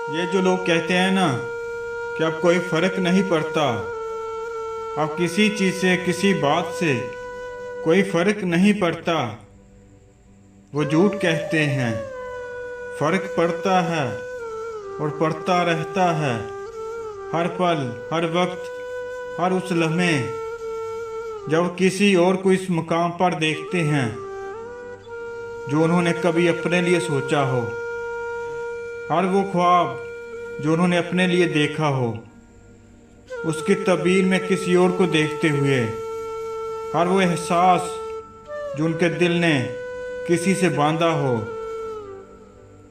ये जो लोग कहते हैं ना कि अब कोई फर्क नहीं पड़ता, अब किसी चीज़ से किसी बात से कोई फर्क नहीं पड़ता, वो झूठ कहते हैं। फर्क पड़ता है और पड़ता रहता है, हर पल, हर वक्त, हर उस लम्हे जब किसी और को इस मुकाम पर देखते हैं जो उन्होंने कभी अपने लिए सोचा हो। हर वो ख्वाब जो उन्होंने अपने लिए देखा हो, उसकी तबीर में किसी और को देखते हुए। हर वो एहसास जो उनके दिल ने किसी से बांधा हो,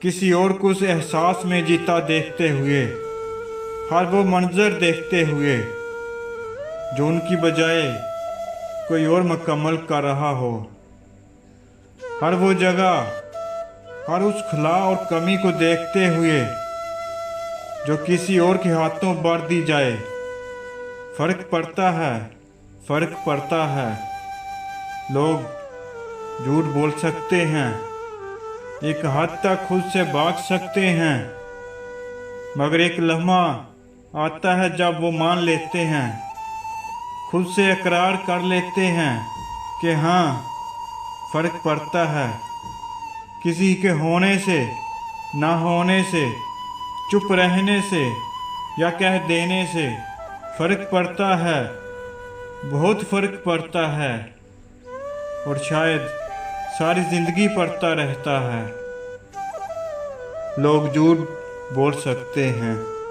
किसी और को उस एहसास में जीता देखते हुए। हर वो मंजर देखते हुए जो उनकी बजाय कोई और मुकम्मल कर रहा हो। हर वो जगह, हर उस खला और कमी को देखते हुए जो किसी और के हाथों भर दी जाए। फर्क पड़ता है, फर्क पड़ता है। लोग झूठ बोल सकते हैं, एक हद तक खुद से भाग सकते हैं, मगर एक लम्हा आता है जब वो मान लेते हैं, खुद से इकरार कर लेते हैं कि हाँ, फर्क पड़ता है। किसी के होने से, ना होने से, चुप रहने से या कह देने से फर्क पड़ता है, बहुत फर्क पड़ता है, और शायद सारी जिंदगी पड़ता रहता है। लोग झूठ बोल सकते हैं।